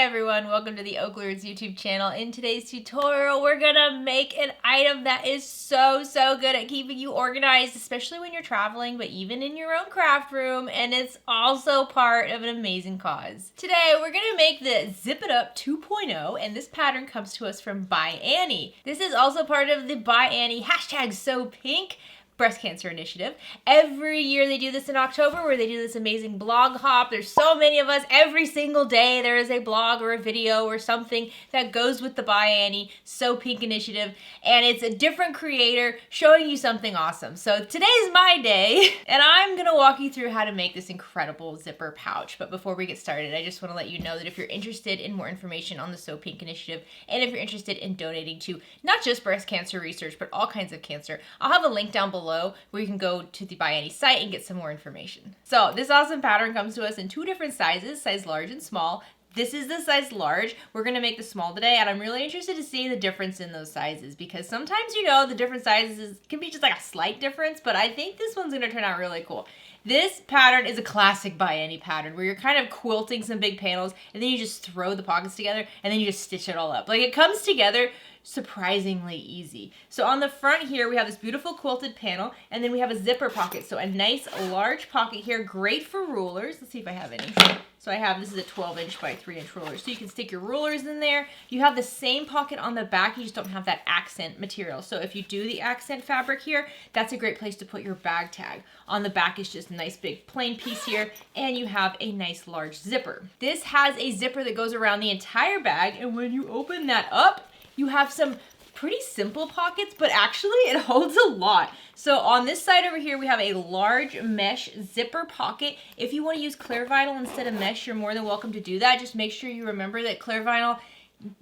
everyone, welcome to the OklaRoots YouTube channel. In today's tutorial, we're gonna make an item that is so good at keeping you organized, especially when you're traveling, but even in your own craft room, and it's also part of an amazing cause. Today, we're gonna make the Zip It Up 2.0, and this pattern comes to us from ByAnnie. This is also part of the ByAnnie #SoPink breast cancer initiative. Every year they do this in October where they do this amazing blog hop. There's so many of us. Every single day there is a blog or a video or something that goes with the ByAnnie SoPink initiative, and it's a different creator showing you something awesome. So today's my day and I'm gonna walk you through how to make this incredible zipper pouch. But before we get started, I just want to let you know that if you're interested in more information on the SoPink initiative, and if you're interested in donating to not just breast cancer research but all kinds of cancer, I'll have a link down below where you can go to the ByAnnie site and get some more information. So this awesome pattern comes to us in two different sizes, size large and small. This is the size large. We're gonna make the small today, and I'm really interested to see the difference in those sizes because sometimes, you know, the different sizes can be just like a slight difference, but I think this one's gonna turn out really cool. This pattern is a classic ByAnnie pattern where you're kind of quilting some big panels and then you just throw the pockets together and then you just stitch it all up. Like, it comes together surprisingly easy. So on the front here, we have this beautiful quilted panel, and then we have a zipper pocket. So a nice large pocket here, great for rulers. Let's see if I have any. So I have, this is a 12-inch by 3-inch ruler. So you can stick your rulers in there. You have the same pocket on the back, you just don't have that accent material. So if you do the accent fabric here, that's a great place to put your bag tag. On the back is just a nice big plain piece here, and you have a nice large zipper. This has a zipper that goes around the entire bag, and when you open that up, you have some pretty simple pockets, but actually it holds a lot. So on this side over here, we have a large mesh zipper pocket. If you want to use clear vinyl instead of mesh, you're more than welcome to do that. Just make sure you remember that clear vinyl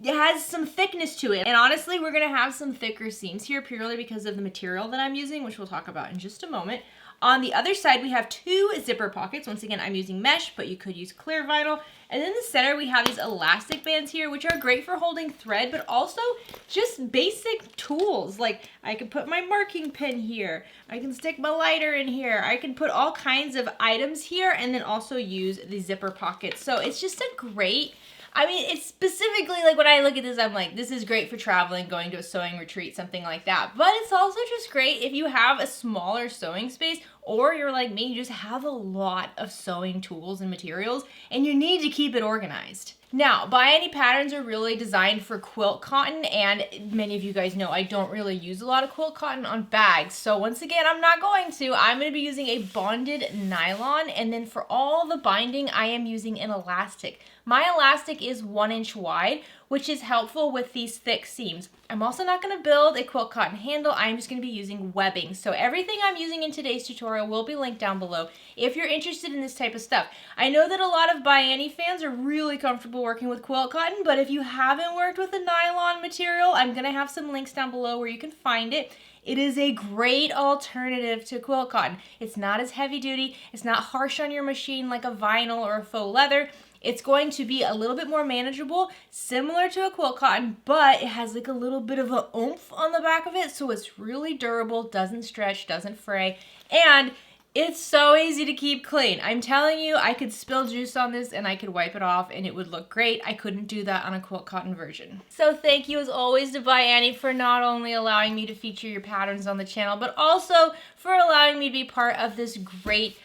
has some thickness to it. And honestly, we're gonna have some thicker seams here purely because of the material that I'm using, which we'll talk about in just a moment. On the other side, we have two zipper pockets. Once again, I'm using mesh, but you could use clear vinyl. And in the center, we have these elastic bands here, which are great for holding thread, but also just basic tools. Like, I can put my marking pen here. I can stick my lighter in here. I can put all kinds of items here and then also use the zipper pocket. So it's just a great, I mean, it's specifically, like, when I look at this, I'm like, this is great for traveling, going to a sewing retreat, something like that. But it's also just great if you have a smaller sewing space, or you're like me, you just have a lot of sewing tools and materials, and you need to keep it organized. Now, ByAnnie patterns are really designed for quilt cotton, and many of you guys know I don't really use a lot of quilt cotton on bags. So once again, I'm not going to. I'm going to be using a bonded nylon, and then for all the binding, I am using an elastic. My elastic is 1 inch wide, which is helpful with these thick seams. I'm also not going to build a quilt cotton handle. I'm just going to be using webbing. So everything I'm using in today's tutorial will be linked down below if you're interested in this type of stuff. I know that a lot of ByAnnie fans are really comfortable working with quilt cotton, but if you haven't worked with a nylon material, I'm going to have some links down below where you can find it. It is a great alternative to quilt cotton. It's not as heavy duty. It's not harsh on your machine like a vinyl or a faux leather. It's going to be a little bit more manageable, similar to a quilt cotton, but it has like a little bit of a oomph on the back of it, so it's really durable, doesn't stretch, doesn't fray, and it's so easy to keep clean. I'm telling you, I could spill juice on this and I could wipe it off and it would look great. I couldn't do that on a quilt cotton version. So thank you as always to ByAnnie for not only allowing me to feature your patterns on the channel, but also for allowing me to be part of this great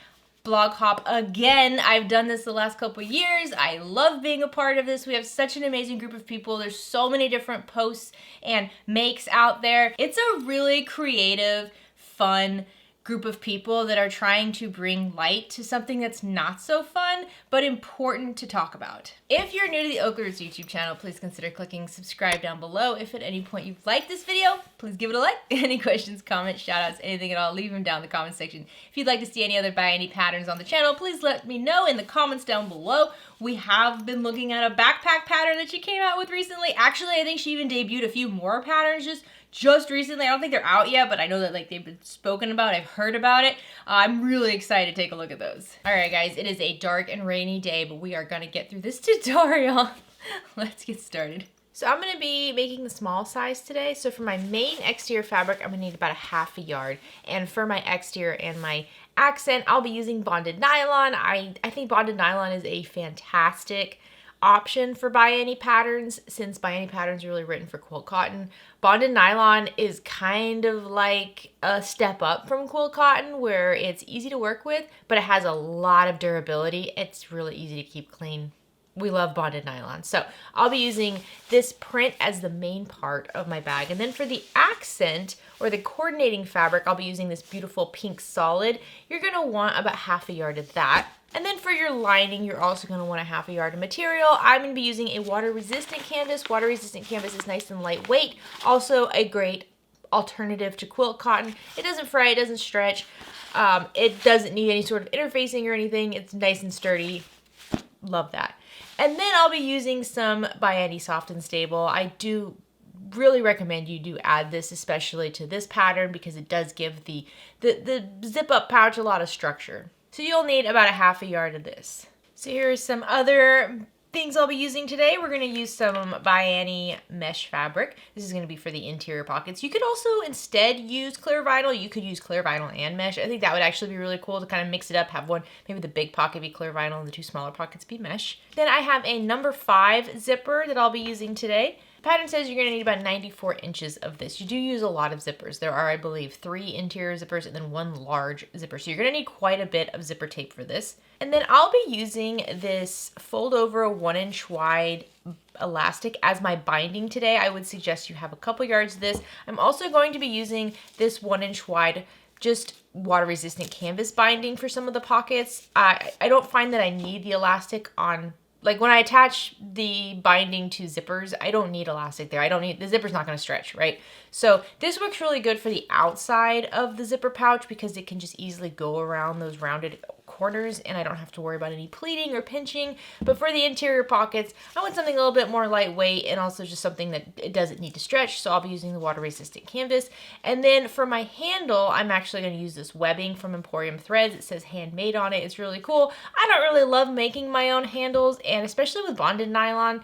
blog hop again. I've done this the last couple years. I love being a part of this. We have such an amazing group of people. There's so many different posts and makes out there. It's a really creative, fun group of people that are trying to bring light to something that's not so fun, but important to talk about. If you're new to the OklaRoots YouTube channel, please consider clicking subscribe down below. If at any point you've liked this video, please give it a like. Any questions, comments, shoutouts, anything at all, leave them down in the comment section. If you'd like to see any other ByAnnie patterns on the channel, please let me know in the comments down below. We have been looking at a backpack pattern that she came out with recently. Actually, I think she even debuted a few more patterns just recently. I don't think they're out yet, but I know that like they've been spoken about. I've heard about it. I'm really excited to take a look at those. All right, guys, it is a dark and rainy day, but we are gonna get through this tutorial. Let's get started. So I'm gonna be making the small size today. So for my main exterior fabric, I'm gonna need about a ½ yard. And for my exterior and my accent, I'll be using bonded nylon. I think bonded nylon is a fantastic option for ByAnnie patterns, since ByAnnie patterns are really written for quilt cotton. Bonded nylon is kind of like a step up from quilt cotton, where it's easy to work with, but it has a lot of durability. It's really easy to keep clean. We love bonded nylon. So I'll be using this print as the main part of my bag. And then for the accent or the coordinating fabric, I'll be using this beautiful pink solid. You're gonna want about half a yard of that. And then for your lining, you're also gonna want a half a yard of material. I'm gonna be using a water-resistant canvas. Water-resistant canvas is nice and lightweight. Also a great alternative to quilt cotton. It doesn't fray, it doesn't stretch. It doesn't need any sort of interfacing or anything. It's nice and sturdy. Love that. And then I'll be using some ByAnnie Soft and Stable. I do really recommend you do add this, especially to this pattern, because it does give the zip up pouch a lot of structure. So you'll need about a half a yard of this. So here's some other things I'll be using today. We're going to use some ByAnnie mesh fabric. This is going to be for the interior pockets. You could also instead use clear vinyl. You could use clear vinyl and mesh. I think that would actually be really cool to kind of mix it up, have one, maybe the big pocket be clear vinyl and the two smaller pockets be mesh. Then I have a number 5 zipper that I'll be using today. The pattern says you're going to need about 94 inches of this. You do use a lot of zippers. There are, I believe, 3 interior zippers and then 1 large zipper. So you're going to need quite a bit of zipper tape for this. And then I'll be using this fold over 1-inch wide elastic as my binding today. I would suggest you have a couple yards of this. I'm also going to be using this 1-inch wide just water resistant canvas binding for some of the pockets. I don't find that I need the elastic on, like when I attach the binding to zippers, I don't need elastic there. The zipper's not gonna stretch, right? So this works really good for the outside of the zipper pouch because it can just easily go around those rounded corners and I don't have to worry about any pleating or pinching. But for the interior pockets, I want something a little bit more lightweight and also just something that it doesn't need to stretch. So I'll be using the water resistant canvas. And then for my handle, I'm actually gonna use this webbing from Emporium Threads. It says handmade on it. It's really cool. I don't really love making my own handles, and especially with bonded nylon,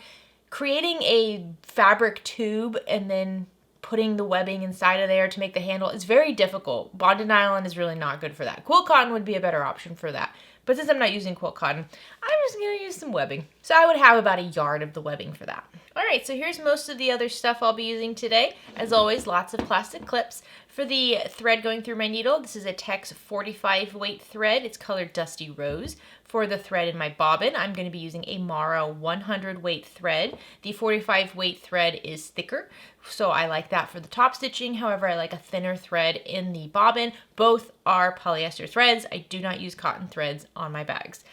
creating a fabric tube and then putting the webbing inside of there to make the handle is very difficult. Bonded nylon is really not good for that. Quilt cotton would be a better option for that. But since I'm not using quilt cotton, I'm just gonna use some webbing. So I would have about a yard of the webbing for that. All right, so here's most of the other stuff I'll be using today. As always, lots of plastic clips. For the thread going through my needle, this is a Tex 45 weight thread. It's colored Dusty Rose. For the thread in my bobbin, I'm going to be using a Mara 100 weight thread. The 45 weight thread is thicker, so I like that for the top stitching. However, I like a thinner thread in the bobbin. Both are polyester threads. I do not use cotton threads on my bags.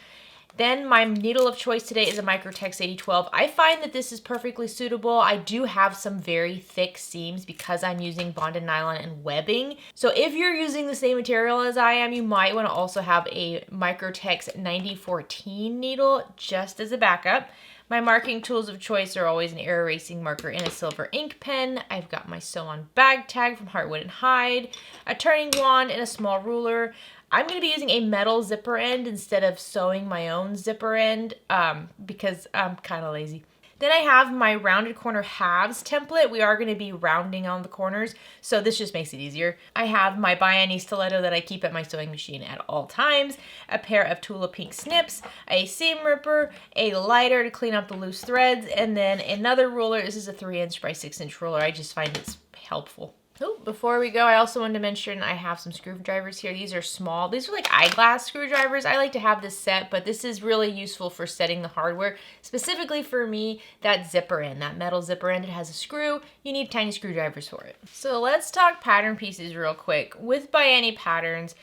Then my needle of choice today is a Microtex 8012. I find that this is perfectly suitable. I do have some very thick seams because I'm using bonded nylon and webbing. So if you're using the same material as I am, you might want to also have a Microtex 9014 needle just as a backup. My marking tools of choice are always an air erasing marker and a silver ink pen. I've got my sew on bag tag from Heartwood and Hide, a turning wand, and a small ruler. I'm going to be using a metal zipper end instead of sewing my own zipper end because I'm kind of lazy. Then I have my rounded corner halves template. We are going to be rounding on the corners, so this just makes it easier. I have my ByAnnie stiletto that I keep at my sewing machine at all times, a pair of Tula Pink snips, a seam ripper, a lighter to clean up the loose threads, and then another ruler. This is a 3" by 6" ruler. I just find it's helpful. Oh, before we go, I also wanted to mention I have some screwdrivers here. These are small. These are like eyeglass screwdrivers. I like to have this set, but this is really useful for setting the hardware. Specifically for me, that zipper end, that metal zipper end, it has a screw. You need tiny screwdrivers for it. So let's talk pattern pieces real quick. With ByAnnie patterns,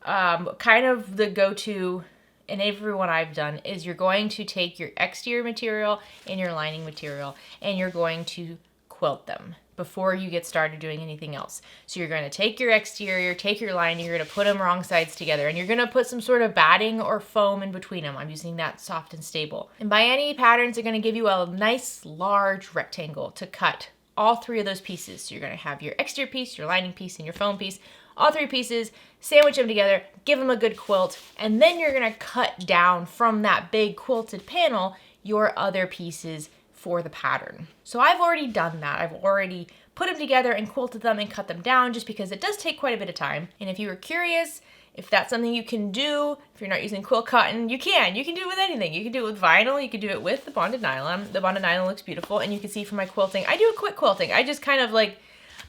kind of the go-to and everyone I've done is you're going to take your exterior material and your lining material and you're going to quilt them before you get started doing anything else. So you're going to take your exterior, take your lining, you're going to put them wrong sides together, and you're going to put some sort of batting or foam in between them. I'm using that Soft and Stable. And ByAnnie patterns are going to give you a nice large rectangle to cut all 3 of those pieces. So you're going to have your exterior piece, your lining piece, and your foam piece. All 3 pieces, sandwich them together, give them a good quilt, and then you're going to cut down from that big quilted panel your other pieces for the pattern. So I've already done that. I've already put them together and quilted them and cut them down just because it does take quite a bit of time. And if you were curious, If that's something you can do, if you're not using quilt cotton, you can. You can do it with anything. You can do it with vinyl. You can do it with the bonded nylon. The bonded nylon looks beautiful, and you can see from my quilting, I do a quick quilting. I just kind of like,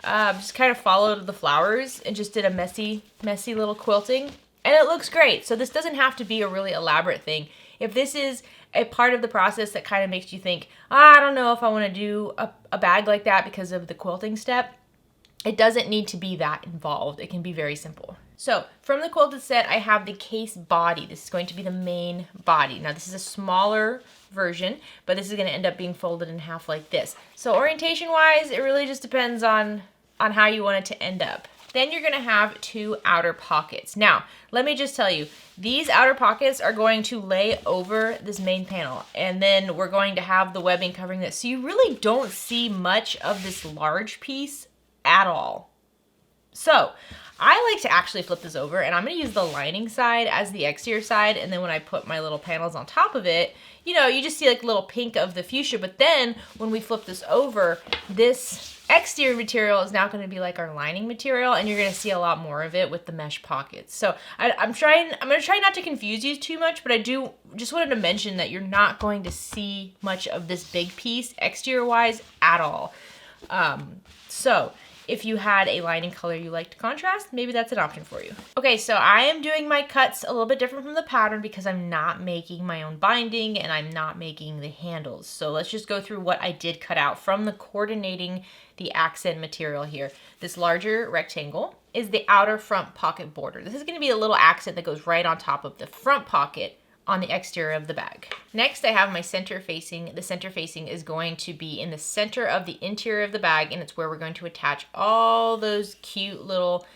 followed the flowers and just did a messy little quilting, and it looks great. So this doesn't have to be a really elaborate thing. If this is a part of the process that kind of makes you think, I don't know if I want to do a bag like that because of the quilting step, it doesn't need to be that involved. It can be very simple. So from the quilted set, I have the case body. This is going to be the main body. Now this is a smaller version, but this is going to end up being folded in half like this. So orientation wise, it really just depends on how you want it to end up. Then you're going to have 2 outer pockets. Now, let me just tell you, these outer pockets are going to lay over this main panel, and then we're going to have the webbing covering this. So you really don't see much of this large piece at all. So I like to actually flip this over, and I'm going to use the lining side as the exterior side, and then when I put my little panels on top of it, you know, you just see like little pink of the fuchsia, but then when we flip this over, this exterior material is now going to be like our lining material, and you're going to see a lot more of it with the mesh pockets. So I'm going to try not to confuse you too much, but I just wanted to mention that you're not going to see much of this big piece exterior wise at all. So if you had a lining color you like to contrast, maybe that's an option for you. Okay, so I am doing my cuts a little bit different from the pattern because I'm not making my own binding and I'm not making the handles. So let's just go through what I did cut out from the coordinating the accent material here. This larger rectangle is the outer front pocket border. This is going to be a little accent that goes right on top of the front pocket on the exterior of the bag. Next, I have my center facing. The center facing is going to be in the center of the interior of the bag, and it's where we're going to attach all those cute little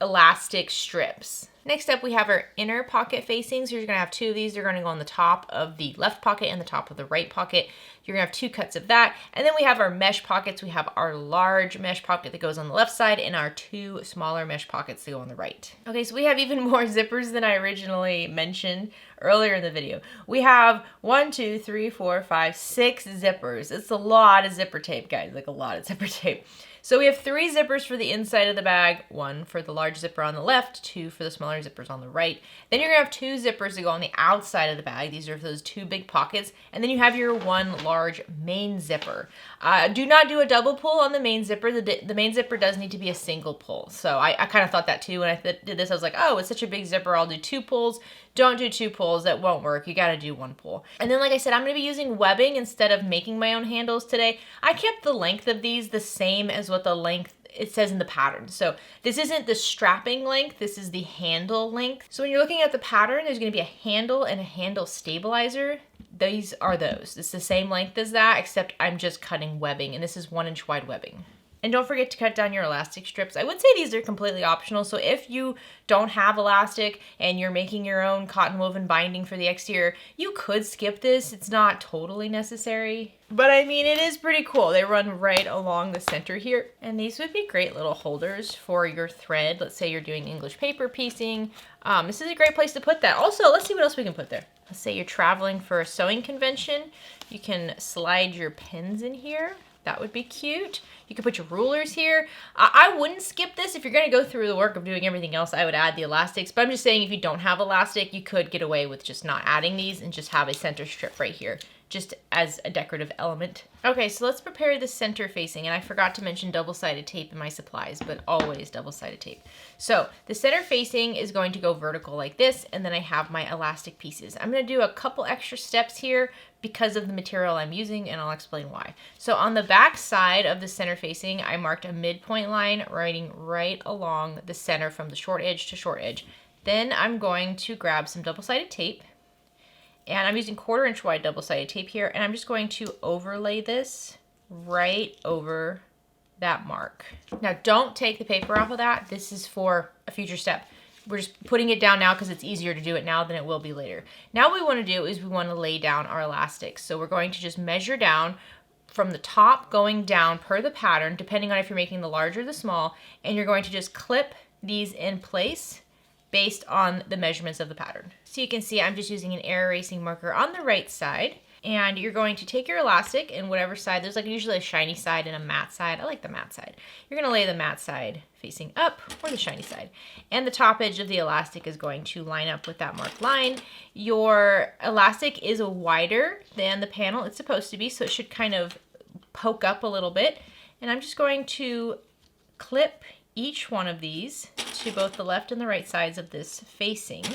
elastic strips. Next up, we have our inner pocket facings. You're gonna have 2 of these. They're gonna go on the top of the left pocket and the top of the right pocket. You're gonna have 2 cuts of that. And then we have our mesh pockets. We have our large mesh pocket that goes on the left side and our 2 smaller mesh pockets that go on the right. Okay, so we have even more zippers than I originally mentioned earlier in the video. We have 1, 2, 3, 4, 5, 6 zippers. It's a lot of zipper tape, guys, like a lot of zipper tape. So we have 3 zippers for the inside of the bag, 1 for the large zipper on the left, 2 for the smaller zippers on the right. Then you're gonna have 2 zippers to go on the outside of the bag. These are for those 2 big pockets. And then you have your 1 large main zipper. Do not do a double pull on the main zipper. The main zipper does need to be a single pull. So I kind of thought that too when I did this. I was like, oh, it's such a big zipper, I'll do 2 pulls. Don't do 2 pulls, that won't work. You gotta do 1 pull. And then like I said, I'm gonna be using webbing instead of making my own handles today. I kept the length of these the same as what the length it says in the pattern. So this isn't the strapping length, this is the handle length. So when you're looking at the pattern, there's gonna be a handle and a handle stabilizer. These are those. It's the same length as that, except I'm just cutting webbing, and this is 1 inch wide webbing. And don't forget to cut down your elastic strips. I would say these are completely optional. So if you don't have elastic and you're making your own cotton woven binding for the exterior, you could skip this. It's not totally necessary. But I mean, it is pretty cool. They run right along the center here. And these would be great little holders for your thread. Let's say you're doing English paper piecing. This is a great place to put that. Also, let's see what else we can put there. Let's say you're traveling for a sewing convention. You can slide your pins in here. That would be cute. You could put your rulers here. I wouldn't skip this. If you're gonna go through the work of doing everything else, I would add the elastics. But I'm just saying if you don't have elastic, you could get away with just not adding these and just have a center strip right here, just as a decorative element. Okay, so let's prepare the center facing. And I forgot to mention double-sided tape in my supplies, but always double-sided tape. So the center facing is going to go vertical like this, and then I have my elastic pieces. I'm gonna do a couple extra steps here because of the material I'm using, and I'll explain why. So on the back side of the center facing, I marked a midpoint line running right along the center from the short edge to short edge. Then I'm going to grab some double-sided tape, and I'm using 1/4 inch wide double-sided tape here, and I'm just going to overlay this right over that mark. Now don't take the paper off of that. This is for a future step. We're just putting it down now because it's easier to do it now than it will be later. Now what we want to do is we want to lay down our elastics. So we're going to just measure down from the top going down per the pattern, depending on if you're making the large or the small, and you're going to just clip these in place based on the measurements of the pattern. So you can see I'm just using an air erasing marker on the right side, And you're going to take your elastic and whatever side, there's like usually a shiny side and a matte side. I like the matte side. You're gonna lay the matte side facing up or the shiny side. And the top edge of the elastic is going to line up with that marked line. Your elastic is wider than the panel it's supposed to be, so it should kind of poke up a little bit. And I'm just going to clip each one of these to both the left and the right sides of this facing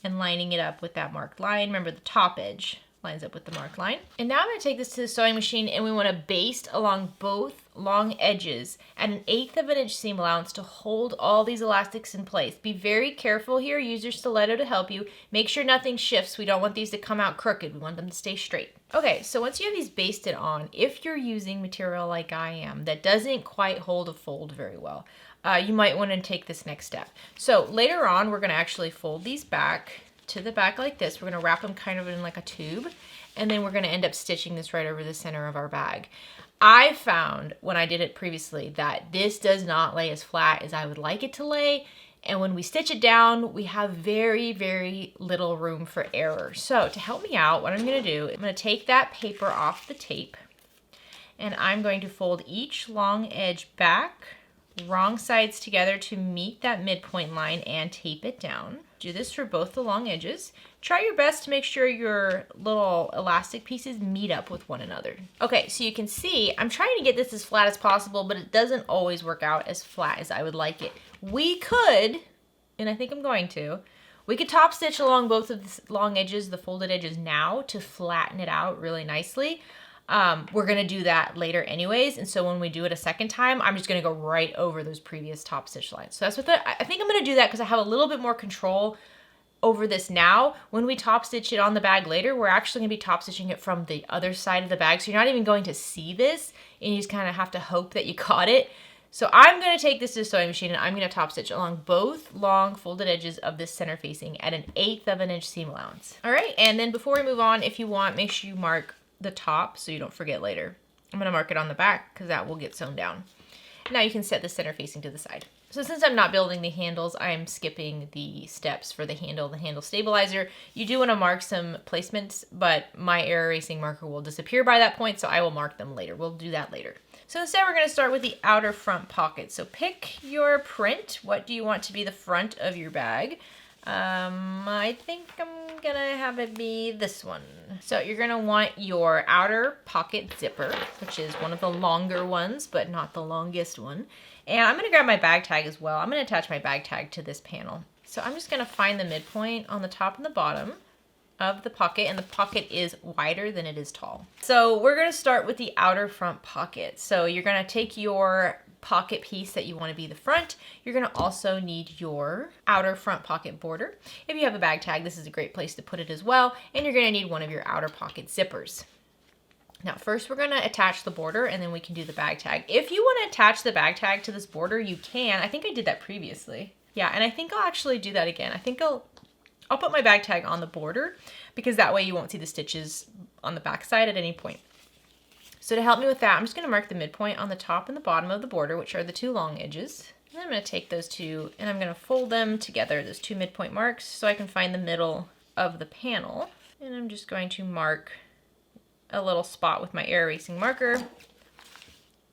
and lining it up with that marked line. Remember, the top edge lines up with the marked line. And now I'm going to take this to the sewing machine, and we want to baste along both long edges at 1/8 of an inch seam allowance to hold all these elastics in place. Be very careful here. Use your stiletto to help you. Make sure nothing shifts. We don't want these to come out crooked. We want them to stay straight. Okay, so once you have these basted on, if you're using material like I am that doesn't quite hold a fold very well, you might want to take this next step. So later on, we're going to actually fold these back to the back like this. We're going to wrap them kind of in like a tube, and then we're going to end up stitching this right over the center of our bag. I found when I did it previously that this does not lay as flat as I would like it to lay, and when we stitch it down, we have very, very little room for error. So to help me out, what I'm going to do, I'm going to take that paper off the tape, and I'm going to fold each long edge back, wrong sides together to meet that midpoint line, and tape it down. Do this for both the long edges. Try your best to make sure your little elastic pieces meet up with one another. Okay, so you can see I'm trying to get this as flat as possible, but it doesn't always work out as flat as I would like it. We could, and I think I'm going to, we could top stitch along both of the long edges, the folded edges now, to flatten it out really nicely. We're gonna do that later anyways, and so when we do it a second time, I'm just gonna go right over those previous top stitch lines. So that's what I think I'm gonna do that because I have a little bit more control over this now. When we top stitch it on the bag later, we're actually gonna be top stitching it from the other side of the bag, so you're not even going to see this, and you just kind of have to hope that you caught it. So I'm gonna take this to the sewing machine, and I'm gonna top stitch along both long folded edges of this center facing at 1/8 of an inch seam allowance. All right, and then before we move on, if you want, make sure you mark the top so you don't forget later. I'm gonna mark it on the back because that will get sewn down. Now you can set the center facing to the side. So since I'm not building the handles, I'm skipping the steps for the handle stabilizer. You do want to mark some placements, but my error erasing marker will disappear by that point, so I will mark them later. We'll do that later. So instead we're going to start with the outer front pocket. So pick your print. What do you want to be the front of your bag? I think I'm gonna have it be this one. So you're gonna want your outer pocket zipper, which is one of the longer ones, but not the longest one. And I'm gonna grab my bag tag as well. I'm gonna attach my bag tag to this panel. So I'm just gonna find the midpoint on the top and the bottom of the pocket, and the pocket is wider than it is tall. So we're gonna start with the outer front pocket. So you're gonna take your pocket piece that you want to be the front. You're going to also need your outer front pocket border. If you have a bag tag, this is a great place to put it as well. And you're going to need one of your outer pocket zippers. Now first we're going to attach the border, and then we can do the bag tag. If you want to attach the bag tag to this border, you can. I think I did that previously. Yeah, and I think I'll actually do that again. I think I'll put my bag tag on the border because that way you won't see the stitches on the back side at any point. So to help me with that, I'm just going to mark the midpoint on the top and the bottom of the border, which are the two long edges. And I'm going to take those two and I'm going to fold them together, those two midpoint marks, so I can find the middle of the panel. And I'm just going to mark a little spot with my error erasing marker.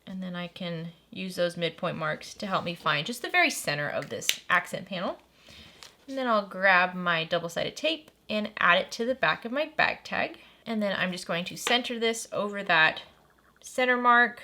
And then I can use those midpoint marks to help me find just the very center of this accent panel. And then I'll grab my double-sided tape and add it to the back of my bag tag. And then I'm just going to center this over that center mark,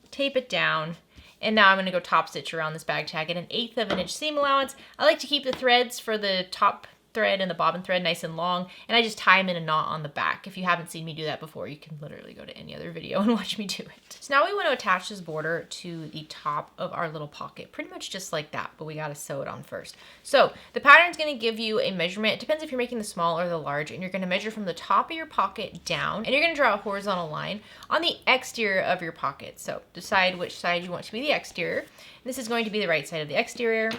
tape it down, and now I'm going to go top stitch around this bag tag at 1/8 of an inch seam allowance. I like to keep the threads for the top thread and the bobbin thread nice and long, and I just tie them in a knot on the back. If you haven't seen me do that before, you can literally go to any other video and watch me do it. So now we want to attach this border to the top of our little pocket, pretty much just like that, but we got to sew it on first. So the pattern is going to give you a measurement. It depends if you're making the small or the large, and you're going to measure from the top of your pocket down, and you're going to draw a horizontal line on the exterior of your pocket. So decide which side you want to be the exterior. This is going to be the right side of the exterior.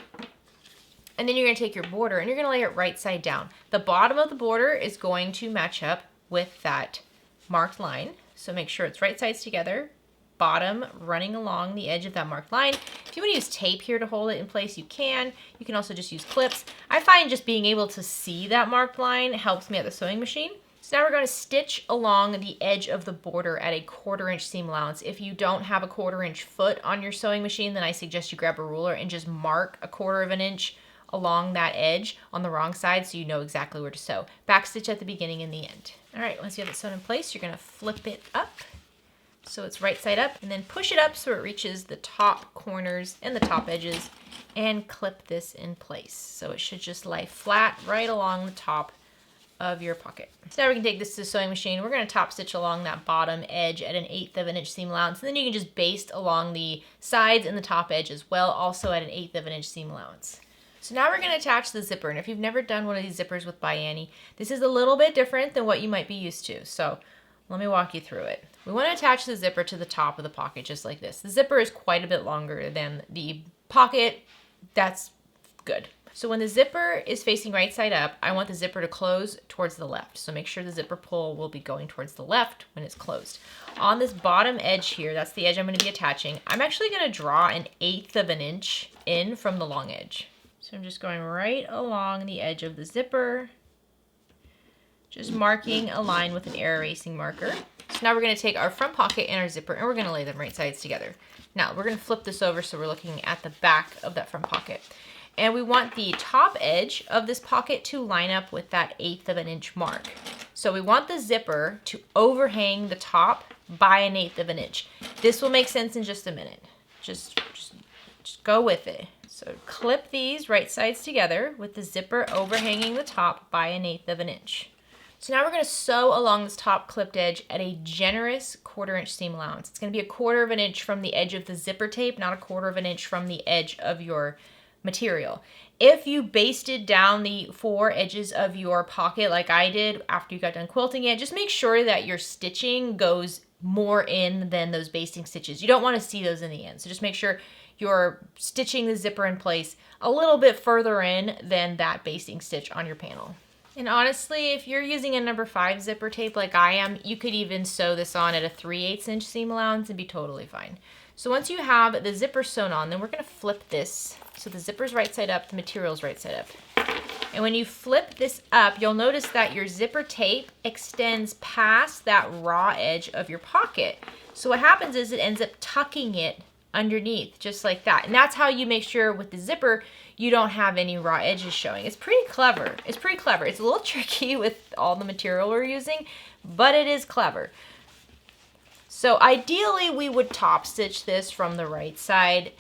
And then you're going to take your border and you're going to lay it right side down. The bottom of the border is going to match up with that marked line. So make sure it's right sides together, bottom running along the edge of that marked line. If you want to use tape here to hold it in place, you can. You can also just use clips. I find just being able to see that marked line helps me at the sewing machine. So now we're going to stitch along the edge of the border at a 1/4 inch seam allowance. If you don't have a 1/4 inch foot on your sewing machine, then I suggest you grab a ruler and just mark a 1/4 inch along that edge on the wrong side so you know exactly where to sew. Back stitch at the beginning and the end. All right, once you have it sewn in place, you're going to flip it up so it's right side up, and then push it up so it reaches the top corners and the top edges, and clip this in place. So it should just lie flat right along the top of your pocket. So now we can take this to the sewing machine. We're going to top stitch along that bottom edge at an 1/8 inch seam allowance, and then you can just baste along the sides and the top edge as well, also at an 1/8 inch seam allowance. So now we're going to attach the zipper, and if you've never done one of these zippers with ByAnnie, this is a little bit different than what you might be used to. So let me walk you through it. We want to attach the zipper to the top of the pocket just like this. The zipper is quite a bit longer than the pocket. That's good. So when the zipper is facing right side up, I want the zipper to close towards the left. So make sure the zipper pull will be going towards the left when it's closed. On this bottom edge here, that's the edge I'm going to be attaching, I'm actually going to draw an 1/8 inch in from the long edge. So I'm just going right along the edge of the zipper, just marking a line with an air erasing marker. So now we're going to take our front pocket and our zipper, and we're going to lay them right sides together. Now we're going to flip this over so we're looking at the back of that front pocket. And we want the top edge of this pocket to line up with that 1/8 inch mark. So we want the zipper to overhang the top by an 1/8 inch. This will make sense in just a minute. Just go with it. So clip these right sides together with the zipper overhanging the top by an 1/8 inch. So now we're going to sew along this top clipped edge at a generous 1/4 inch seam allowance. It's going to be a 1/4 inch from the edge of the zipper tape, not a 1/4 inch from the edge of your material. If you basted down the 4 edges of your pocket like I did after you got done quilting it, just make sure that your stitching goes more in than those basting stitches. You don't want to see those in the end. So just make sure you're stitching the zipper in place a little bit further in than that basting stitch on your panel. And honestly, if you're using a number 5 zipper tape like I am, you could even sew this on at a 3/8 inch seam allowance and be totally fine. So once you have the zipper sewn on, then we're going to flip this. So the zipper's right side up, the material's right side up. And when you flip this up, you'll notice that your zipper tape extends past that raw edge of your pocket. So what happens is it ends up tucking it underneath, just like that. And that's how you make sure with the zipper you don't have any raw edges showing. It's pretty clever. It's pretty clever. It's a little tricky with all the material we're using, but it is clever. So ideally we would top stitch this from the right side,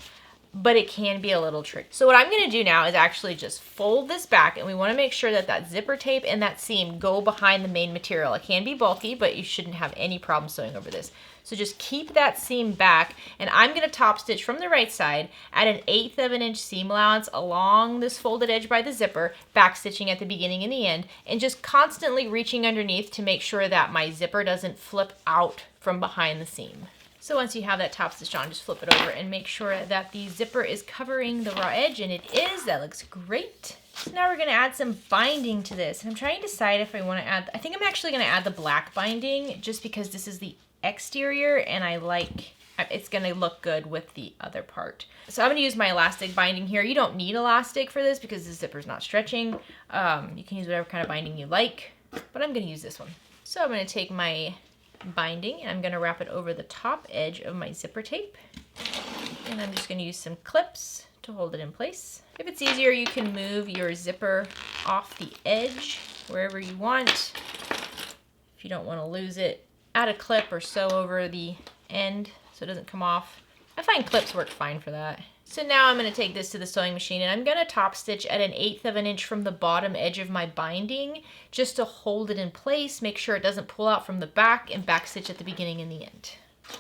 but it can be a little tricky. So what I'm going to do now is actually just fold this back, and we want to make sure that that zipper tape and that seam go behind the main material. It can be bulky, but you shouldn't have any problem sewing over this. So just keep that seam back, and I'm going to top stitch from the right side at an 1/8 inch seam allowance along this folded edge by the zipper, back stitching at the beginning and the end, and just constantly reaching underneath to make sure that my zipper doesn't flip out from behind the seam. So once you have that top stitch on, just flip it over and make sure that the zipper is covering the raw edge, and it is. That looks great. So now we're going to add some binding to this, and I'm trying to decide if I want to add, I think I'm actually going to add the black binding just because this is the exterior and I like, it's going to look good with the other part. So I'm going to use my elastic binding here. You don't need elastic for this because the zipper's not stretching. You can use whatever kind of binding you like, but I'm going to use this one. So I'm going to take my binding and I'm going to wrap it over the top edge of my zipper tape, and I'm just going to use some clips to hold it in place. If it's easier, you can move your zipper off the edge wherever you want. If you don't want to lose it, add a clip or sew over the end so it doesn't come off. I find clips work fine for that. So now I'm going to take this to the sewing machine, and I'm going to top stitch at an 1/8 inch from the bottom edge of my binding just to hold it in place, make sure it doesn't pull out from the back, and back stitch at the beginning and the end.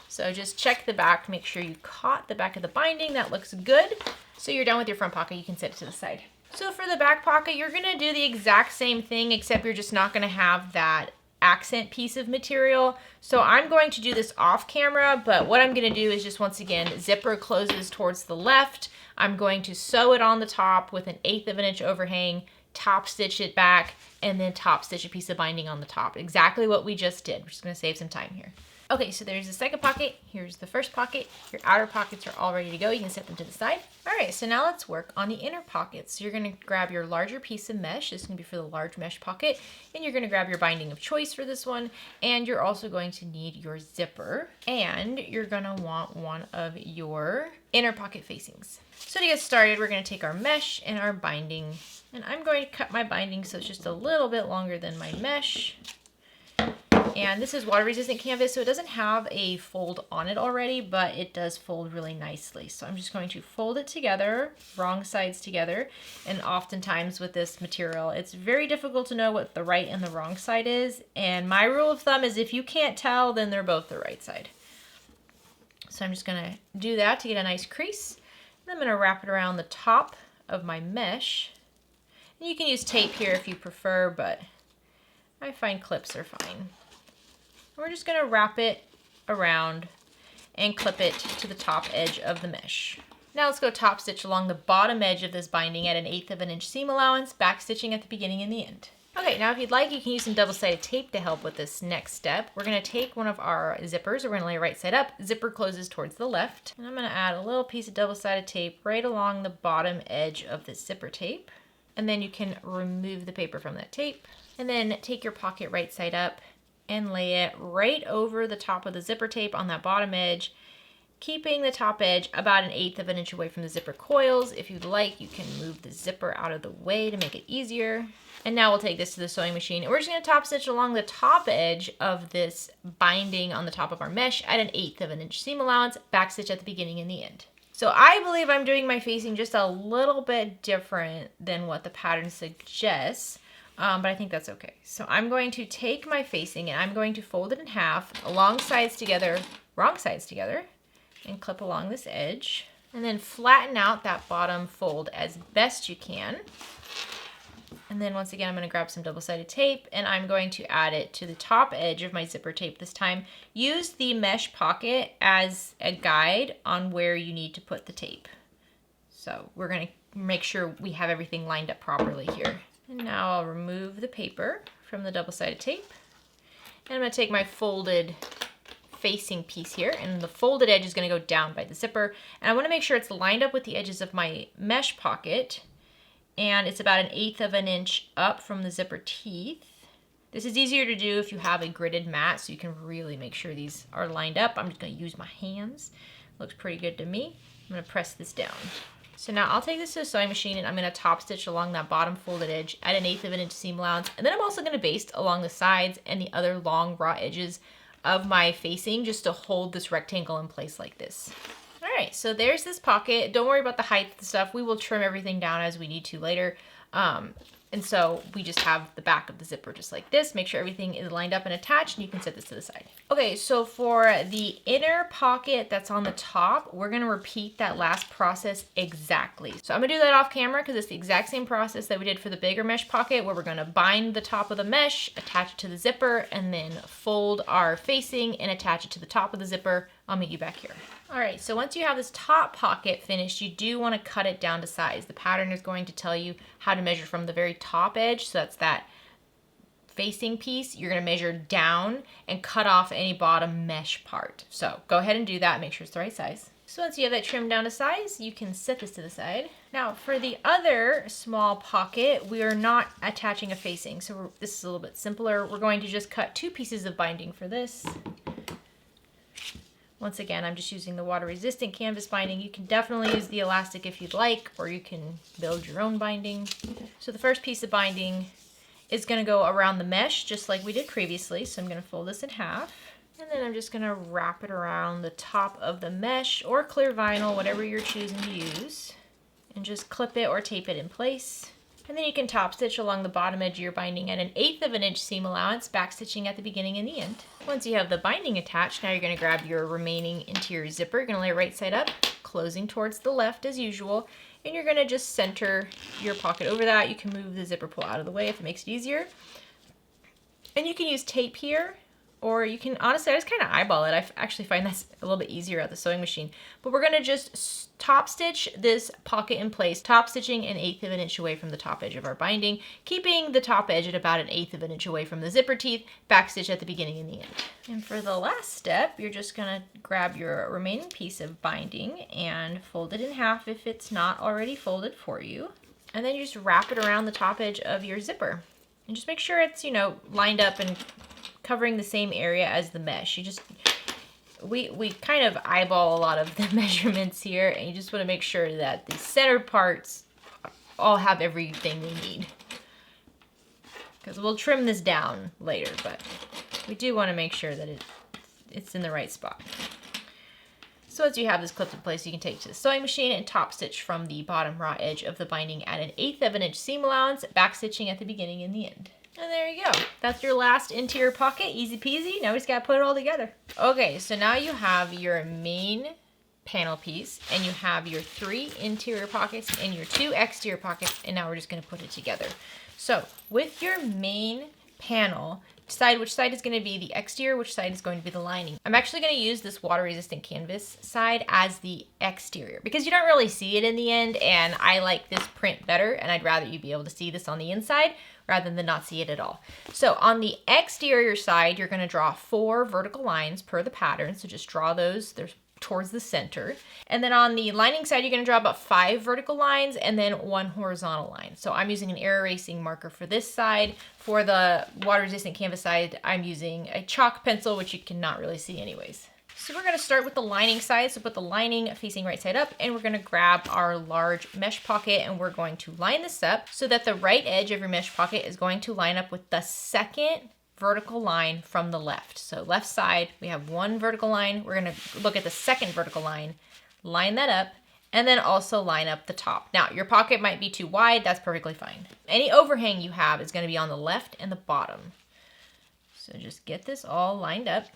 So just check the back, make sure you caught the back of the binding. That looks good. So you're done with your front pocket, you can set it to the side. So for the back pocket, you're going to do the exact same thing, except you're just not going to have that accent piece of material. So I'm going to do this off camera, but what I'm going to do is just, once again, zipper closes towards the left. I'm going to sew it on the top with an 1/8 inch overhang, top stitch it back, and then top stitch a piece of binding on the top. Exactly what we just did. We're just gonna save some time here. Okay, so there's the second pocket. Here's the first pocket. Your outer pockets are all ready to go. You can set them to the side. All right, so now let's work on the inner pockets. So you're gonna grab your larger piece of mesh. This is gonna be for the large mesh pocket. And you're gonna grab your binding of choice for this one. And you're also going to need your zipper. And you're gonna want one of your inner pocket facings. So to get started, we're gonna take our mesh and our binding. And I'm going to cut my binding so it's just a little bit longer than my mesh. And this is water resistant canvas, so it doesn't have a fold on it already, but it does fold really nicely. So I'm just going to fold it together, wrong sides together. And oftentimes with this material, it's very difficult to know what the right and the wrong side is. And my rule of thumb is if you can't tell, then they're both the right side. So I'm just gonna do that to get a nice crease. And I'm gonna wrap it around the top of my mesh. And you can use tape here if you prefer, but I find clips are fine. We're just gonna wrap it around and clip it to the top edge of the mesh. Now let's go top stitch along the bottom edge of this binding at 1/8 of an inch seam allowance, back stitching at the beginning and the end. Okay, now if you'd like, you can use some double-sided tape to help with this next step. We're gonna take one of our zippers, we're gonna lay right side up, zipper closes towards the left, and I'm gonna add a little piece of double-sided tape right along the bottom edge of this zipper tape. And then you can remove the paper from that tape, and then take your pocket right side up and lay it right over the top of the zipper tape on that bottom edge, keeping the top edge about 1/8 of an inch away from the zipper coils. If you'd like, you can move the zipper out of the way to make it easier. And now we'll take this to the sewing machine, and we're just gonna top stitch along the top edge of this binding on the top of our mesh at 1/8 of an inch seam allowance, back stitch at the beginning and the end. So I believe I'm doing my facing just a little bit different than what the pattern suggests. But I think that's okay. So I'm going to take my facing and I'm going to fold it in half, along sides together, wrong sides together, and clip along this edge. And then flatten out that bottom fold as best you can. And then once again, I'm going to grab some double-sided tape and I'm going to add it to the top edge of my zipper tape this time. Use the mesh pocket as a guide on where you need to put the tape. So we're going to make sure we have everything lined up properly here. And now I'll remove the paper from the double-sided tape. And I'm going to take my folded facing piece here, and the folded edge is going to go down by the zipper. And I want to make sure it's lined up with the edges of my mesh pocket. And it's about 1/8 of an inch up from the zipper teeth. This is easier to do if you have a gridded mat, so you can really make sure these are lined up. I'm just going to use my hands. Looks pretty good to me. I'm going to press this down. So now I'll take this to the sewing machine and I'm going to top stitch along that bottom folded edge at 1/8 of an inch seam allowance. And then I'm also going to baste along the sides and the other long raw edges of my facing just to hold this rectangle in place like this. All right, so there's this pocket. Don't worry about the height of the stuff. We will trim everything down as we need to later. And so we just have the back of the zipper just like this. Make sure everything is lined up and attached, and you can set this to the side. Okay, so for the inner pocket that's on the top, we're gonna repeat that last process exactly. So I'm gonna do that off camera because it's the exact same process that we did for the bigger mesh pocket, where we're gonna bind the top of the mesh, attach it to the zipper, and then fold our facing and attach it to the top of the zipper. I'll meet you back here. All right, so once you have this top pocket finished, you do want to cut it down to size. The pattern is going to tell you how to measure from the very top edge, so that's that facing piece. You're going to measure down and cut off any bottom mesh part. So go ahead and do that, make sure it's the right size. So once you have that trimmed down to size, you can set this to the side. Now for the other small pocket, we are not attaching a facing, so this is a little bit simpler. We're going to just cut 2 pieces of binding for this. Once again, I'm just using the water-resistant canvas binding. You can definitely use the elastic if you'd like, or you can build your own binding. So the first piece of binding is going to go around the mesh, just like we did previously. So I'm going to fold this in half, and then I'm just going to wrap it around the top of the mesh, or clear vinyl, whatever you're choosing to use, and just clip it or tape it in place. And then you can top stitch along the bottom edge of your binding at 1/8 of an inch seam allowance, back stitching at the beginning and the end. Once you have the binding attached, now you're going to grab your remaining interior zipper. You're going to lay it right side up, closing towards the left as usual, and you're going to just center your pocket over that. You can move the zipper pull out of the way if it makes it easier. And you can use tape here, or you can, honestly, I just kind of eyeball it. I actually find that's a little bit easier at the sewing machine. But we're gonna just top stitch this pocket in place, top stitching 1/8 of an inch away from the top edge of our binding, keeping the top edge at about 1/8 of an inch away from the zipper teeth, back stitch at the beginning and the end. And for the last step, you're just gonna grab your remaining piece of binding and fold it in half if it's not already folded for you. And then you just wrap it around the top edge of your zipper. And just make sure it's, you know, lined up and covering the same area as the mesh. You just, we kind of eyeball a lot of the measurements here, and you just want to make sure that the center parts all have everything we need. Because we'll trim this down later, but we do want to make sure that it's in the right spot. So once you have this clipped in place, you can take it to the sewing machine and top stitch from the bottom raw edge of the binding at 1/8 of an inch seam allowance, back stitching at the beginning and the end. And there you go. That's your last interior pocket, easy peasy. Now we just gotta put it all together. Okay, so now you have your main panel piece, and you have your 3 interior pockets and your 2 exterior pockets, and now we're just gonna put it together. So with your main panel, decide which side is going to be the exterior, which side is going to be the lining. I'm actually going to use this water resistant canvas side as the exterior because you don't really see it in the end, and I like this print better, and I'd rather you be able to see this on the inside rather than not see it at all. So on the exterior side, you're going to draw 4 vertical lines per the pattern, so just draw those. There's towards the center. And then on the lining side, you're going to draw about 5 vertical lines and then 1 horizontal line. So I'm using an air erasing marker for this side. For the water resistant canvas side, I'm using a chalk pencil, which you cannot really see anyways. So we're going to start with the lining side. So put the lining facing right side up, and we're going to grab our large mesh pocket, and we're going to line this up so that the right edge of your mesh pocket is going to line up with the second vertical line from the left. So left side, we have 1 vertical line. We're going to look at the second vertical line, line that up, and then also line up the top. Now, your pocket might be too wide. That's perfectly fine. Any overhang you have is going to be on the left and the bottom. So just get this all lined up.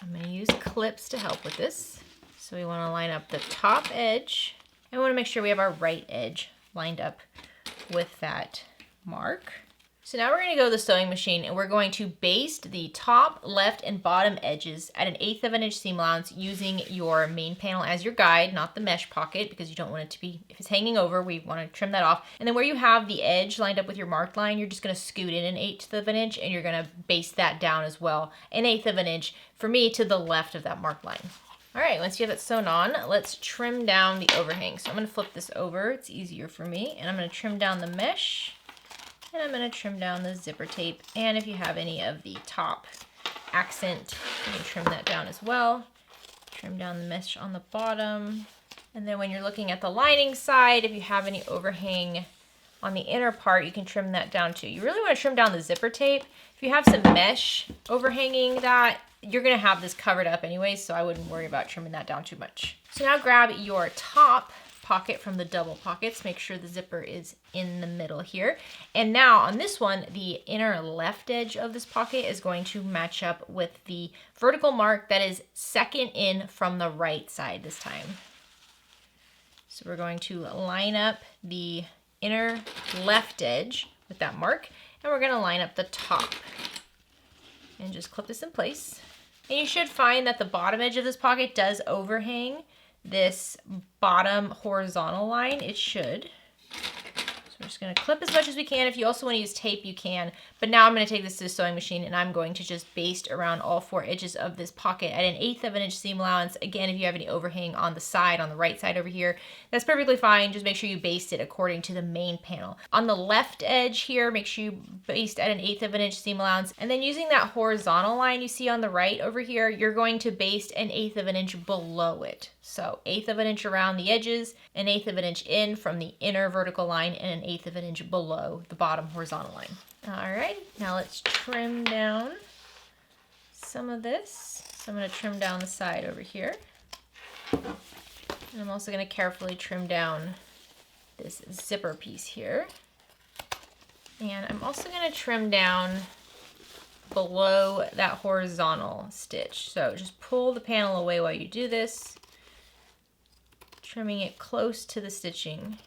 I'm going to use clips to help with this. So we want to line up the top edge, and we want to make sure we have our right edge lined up with that mark. So now we're going to go to the sewing machine, and we're going to baste the top, left, and bottom edges at 1/8 of an inch seam allowance using your main panel as your guide, not the mesh pocket, because you don't want it to be, if it's hanging over, we want to trim that off. And then where you have the edge lined up with your marked line, you're just going to scoot in 1/8 of an inch, and you're going to baste that down as well, 1/8 of an inch, for me, to the left of that marked line. All right, once you have it sewn on, let's trim down the overhang. So I'm going to flip this over. It's easier for me, and I'm going to trim down the mesh. And I'm going to trim down the zipper tape, and if you have any of the top accent, you can trim that down as well. Trim down the mesh on the bottom. And then when you're looking at the lining side, if you have any overhang on the inner part, you can trim that down too. You really want to trim down the zipper tape. If you have some mesh overhanging that, you're going to have this covered up anyway, so I wouldn't worry about trimming that down too much. So now grab your top pocket from the double pockets. Make sure the zipper is in the middle here. And now on this one, the inner left edge of this pocket is going to match up with the vertical mark that is second in from the right side this time. So we're going to line up the inner left edge with that mark, and we're going to line up the top and just clip this in place. And you should find that the bottom edge of this pocket does overhang this bottom horizontal line. It should. So we're just going to clip as much as we can. If you also want to use tape, you can. But now I'm going to take this to the sewing machine, and I'm going to just baste around all 4 edges of this pocket at 1/8 of an inch seam allowance. Again, if you have any overhang on the side, on the right side over here, that's perfectly fine. Just make sure you baste it according to the main panel. On the left edge here, make sure you baste at 1/8 of an inch seam allowance. And then using that horizontal line you see on the right over here, you're going to baste 1/8 of an inch below it. So 1/8 of an inch around the edges, 1/8 of an inch in from the inner vertical line, and 1/8 of an inch below the bottom horizontal line. All right, now let's trim down some of this. So I'm going to trim down the side over here. And I'm also going to carefully trim down this zipper piece here. And I'm also going to trim down below that horizontal stitch. So just pull the panel away while you do this, trimming it close to the stitching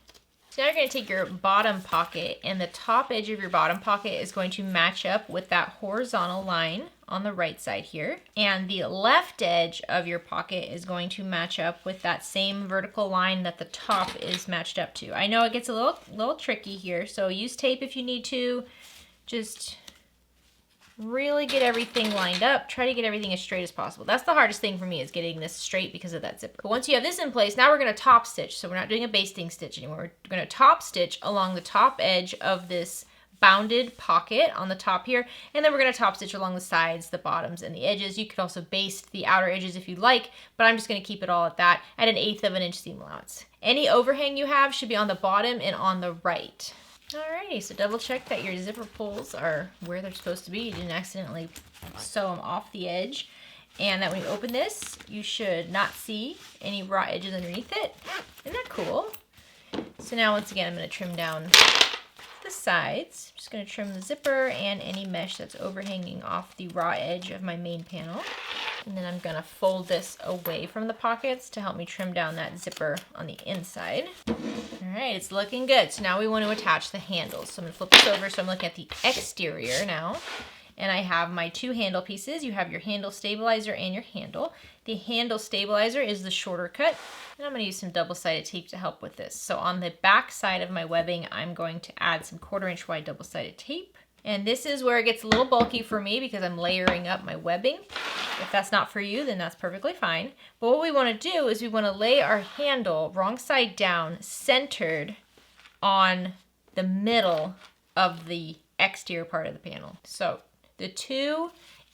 So now you're going to take your bottom pocket, and the top edge of your bottom pocket is going to match up with that horizontal line on the right side here. And the left edge of your pocket is going to match up with that same vertical line that the top is matched up to. I know it gets a little tricky here, so use tape if you need to. Just really get everything lined up. Try to get everything as straight as possible. That's the hardest thing for me, is getting this straight because of that zipper. But once you have this in place, now we're going to top stitch. So we're not doing a basting stitch anymore. We're going to top stitch along the top edge of this bounded pocket on the top here, and then we're going to top stitch along the sides, the bottoms, and the edges. You could also baste the outer edges if you'd like, but I'm just going to keep it all at that at 1/8 of an inch seam allowance. Any overhang you have should be on the bottom and on the right. Alrighty, so double check that your zipper pulls are where they're supposed to be. You didn't accidentally sew them off the edge. And that when you open this, you should not see any raw edges underneath it. Isn't that cool? So now once again, I'm going to trim down the sides. I'm just going to trim the zipper and any mesh that's overhanging off the raw edge of my main panel. And then I'm going to fold this away from the pockets to help me trim down that zipper on the inside. All right, it's looking good. So now we want to attach the handles. So I'm going to flip this over. So I'm looking at the exterior now. And I have my 2 handle pieces. You have your handle stabilizer and your handle. The handle stabilizer is the shorter cut. And I'm going to use some double-sided tape to help with this. So on the back side of my webbing, I'm going to add some 1/4 inch wide double-sided tape. And this is where it gets a little bulky for me because I'm layering up my webbing. If that's not for you, then that's perfectly fine. But what we want to do is we want to lay our handle wrong side down, centered on the middle of the exterior part of the panel. So the 2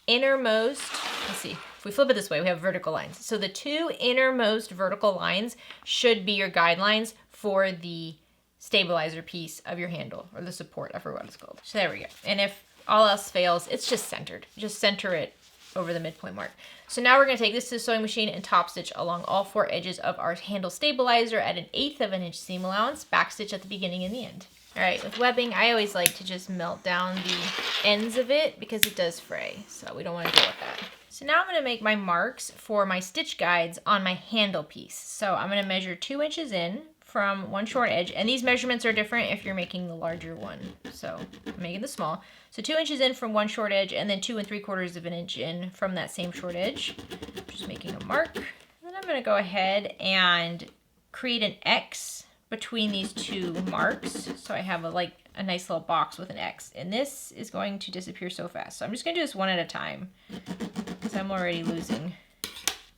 innermost, let's see, if we flip it this way, we have vertical lines. So the 2 innermost vertical lines should be your guidelines for the stabilizer piece of your handle, or the support, I forgot what it's called. So there we go. And if all else fails, it's just centered. Just center it over the midpoint mark. So now we're going to take this to the sewing machine and top stitch along all 4 edges of our handle stabilizer at 1/8 of an inch seam allowance, back stitch at the beginning and the end. All right, with webbing, I always like to just melt down the ends of it because it does fray, so we don't want to deal with that. So now I'm going to make my marks for my stitch guides on my handle piece. So I'm going to measure 2 inches in from one short edge, and these measurements are different if you're making the larger one. So I'm making the small. So 2 inches in from one short edge, and then 2 3/4 of an inch in from that same short edge. Just making a mark. And then I'm going to go ahead and create an X between these 2 marks. So I have a nice little box with an X, and this is going to disappear so fast. So I'm just going to do this one at a time because I'm already losing.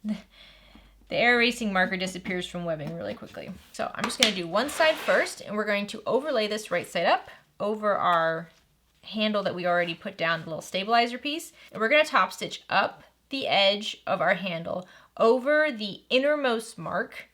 The air erasing marker disappears from webbing really quickly. So I'm just going to do one side first, and we're going to overlay this right side up over our handle that we already put down, the little stabilizer piece. And we're going to top stitch up the edge of our handle over the innermost mark.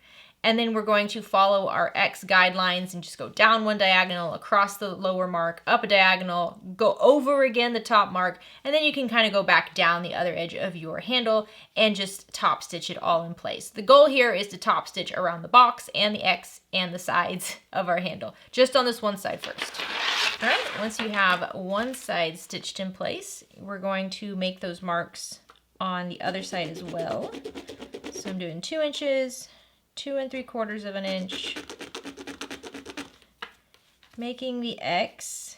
And then we're going to follow our X guidelines and just go down one diagonal, across the lower mark, up a diagonal, go over again the top mark, and then you can kind of go back down the other edge of your handle and just top stitch it all in place. The goal here is to top stitch around the box and the X and the sides of our handle, just on this one side first. All right, once you have one side stitched in place, we're going to make those marks on the other side as well. So I'm doing 2 inches, 2 3/4 of an inch, making the X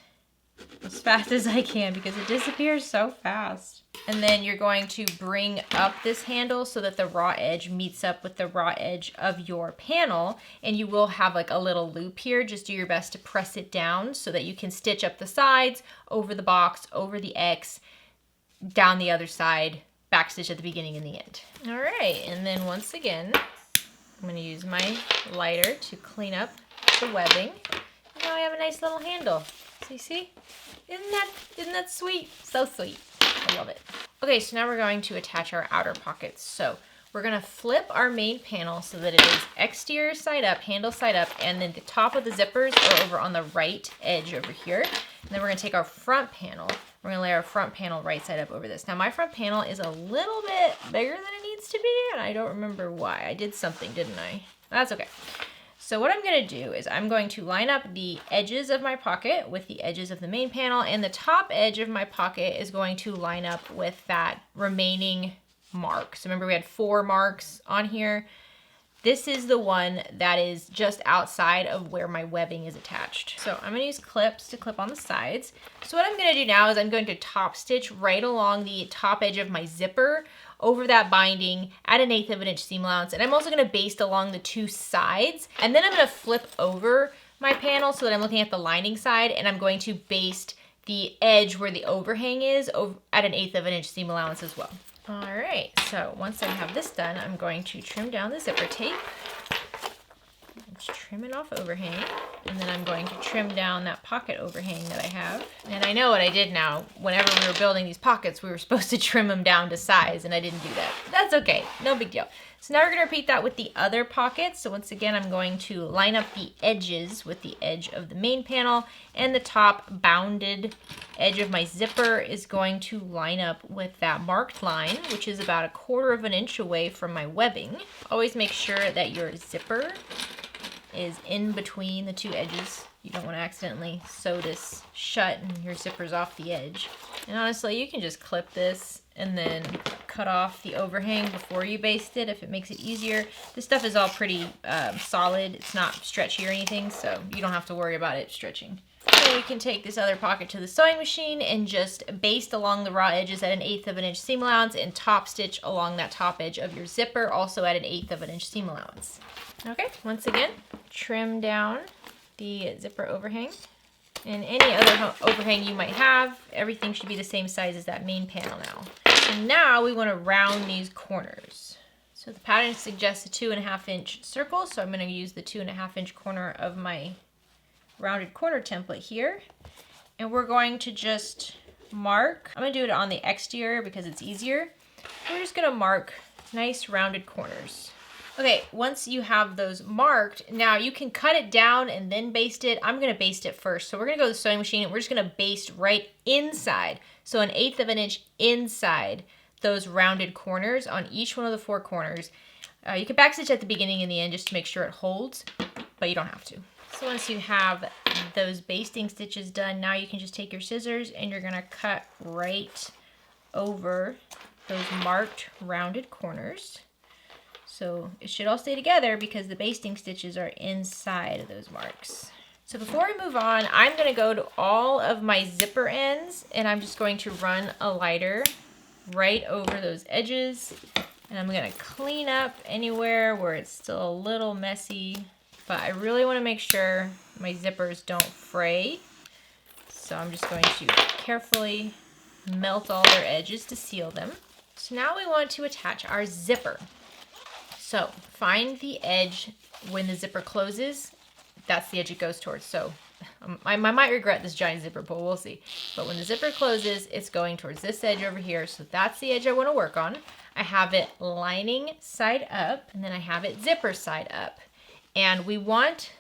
as fast as I can because it disappears so fast. And then you're going to bring up this handle so that the raw edge meets up with the raw edge of your panel, and you will have like a little loop here. Just do your best to press it down so that you can stitch up the sides, over the box, over the X, down the other side, back stitch at the beginning and the end. All right, and then once again, I'm going to use my lighter to clean up the webbing. And now I have a nice little handle. So you see? Isn't that sweet? So sweet. I love it. Okay, so now we're going to attach our outer pockets. So we're going to flip our main panel so that it is exterior side up, handle side up, and then the top of the zippers are over on the right edge over here. And then we're going to take our front panel. We're going to lay our front panel right side up over this. Now my front panel is a little bit bigger than it needs to be, and I don't remember why. I did something, didn't I? That's okay. So what I'm going to do is I'm going to line up the edges of my pocket with the edges of the main panel, and the top edge of my pocket is going to line up with that remaining mark. So remember we had 4 marks on here. This is the one that is just outside of where my webbing is attached. So I'm gonna use clips to clip on the sides. So what I'm gonna do now is I'm going to top stitch right along the top edge of my zipper over that binding at 1/8 of an inch seam allowance. And I'm also gonna baste along the two sides. And then I'm gonna flip over my panel so that I'm looking at the lining side, and I'm going to baste the edge where the overhang is over at 1/8 of an inch seam allowance as well. All right, so once I have this done, I'm going to trim down the zipper tape. Just trim it off overhang, and then I'm going to trim down that pocket overhang that I have. And I know what I did now. Whenever we were building these pockets, we were supposed to trim them down to size, and I didn't do that. That's okay, no big deal. So now we're gonna repeat that with the other pockets. So once again, I'm going to line up the edges with the edge of the main panel, and the top bounded edge of my zipper is going to line up with that marked line, which is about 1/4 of an inch away from my webbing. Always make sure that your zipper is in between the two edges. You don't want to accidentally sew this shut and your zipper's off the edge. And honestly, you can just clip this and then cut off the overhang before you baste it if it makes it easier. This stuff is all pretty solid. It's not stretchy or anything, so you don't have to worry about it stretching. So you can take this other pocket to the sewing machine and just baste along the raw edges at 1/8 of an inch seam allowance and top stitch along that top edge of your zipper, also at 1/8 of an inch seam allowance. Okay, once again, trim down the zipper overhang and any other overhang you might have. Everything should be the same size as that main panel now. And now we want to round these corners. So the pattern suggests a 2.5 inch circle, so I'm going to use the 2.5 inch corner of my rounded corner template here. And we're going to just mark. I'm going to do it on the exterior because it's easier. We're just going to mark nice rounded corners. Okay, once you have those marked, now you can cut it down and then baste it. I'm gonna baste it first. So we're gonna go to the sewing machine and we're just gonna baste right inside. So 1/8 of an inch inside those rounded corners on each one of the 4 corners. You can backstitch at the beginning and the end just to make sure it holds, but you don't have to. So once you have those basting stitches done, now you can just take your scissors and you're gonna cut right over those marked rounded corners. So it should all stay together because the basting stitches are inside of those marks. So before I move on, I'm gonna go to all of my zipper ends and I'm just going to run a lighter right over those edges. And I'm gonna clean up anywhere where it's still a little messy, but I really wanna make sure my zippers don't fray. So I'm just going to carefully melt all their edges to seal them. So now we want to attach our zipper. So find the edge when the zipper closes. That's the edge it goes towards. So I might regret this giant zipper, but we'll see. But when the zipper closes, it's going towards this edge over here. So that's the edge I want to work on. I have it lining side up, and then I have it zipper side up. And we want,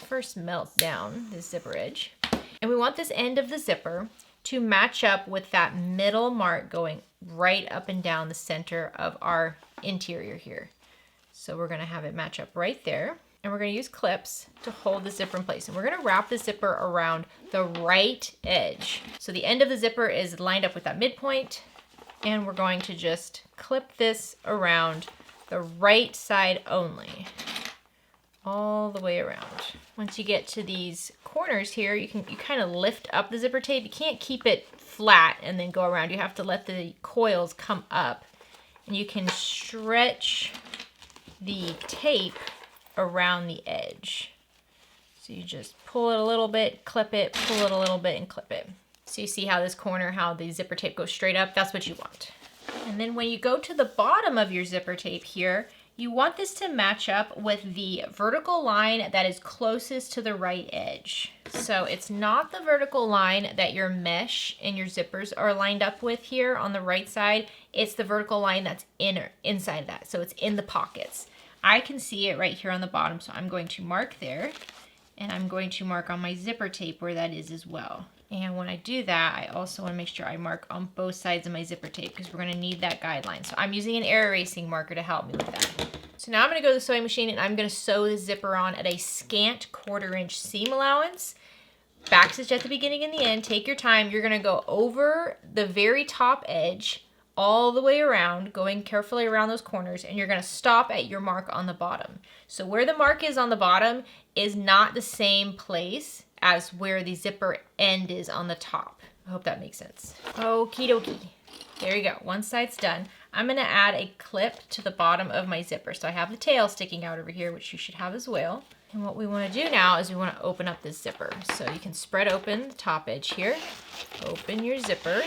first melt down this zipper edge. And we want this end of the zipper to match up with that middle mark going right up and down the center of our interior here. So we're gonna have it match up right there. And we're gonna use clips to hold the zipper in place. And we're gonna wrap the zipper around the right edge. So the end of the zipper is lined up with that midpoint. And we're going to just clip this around the right side only, all the way around. Once you get to these corners here, you kind of lift up the zipper tape. You can't keep it flat and then go around. You have to let the coils come up. And you can stretch the tape around the edge. So you just pull it a little bit, clip it, pull it a little bit, and clip it. So you see how this corner, how the zipper tape goes straight up? That's what you want. And then when you go to the bottom of your zipper tape here, you want this to match up with the vertical line that is closest to the right edge. So it's not the vertical line that your mesh and your zippers are lined up with here on the right side. It's the vertical line that's inside that. So it's in the pockets. I can see it right here on the bottom, so I'm going to mark there. And I'm going to mark on my zipper tape where that is as well. And when I do that, I also want to make sure I mark on both sides of my zipper tape because we're going to need that guideline. So I'm using an air erasing marker to help me with that. So now I'm going to go to the sewing machine and I'm going to sew the zipper on at a scant 1/4 inch seam allowance. Backstitch at the beginning and the end. Take your time. You're going to go over the very top edge all the way around, going carefully around those corners, and you're gonna stop at your mark on the bottom. So where the mark is on the bottom is not the same place as where the zipper end is on the top. I hope that makes sense. Okie dokie. There you go, one side's done. I'm gonna add a clip to the bottom of my zipper. So I have the tail sticking out over here, which you should have as well. And what we wanna do now is we wanna open up this zipper. So you can spread open the top edge here, open your zipper,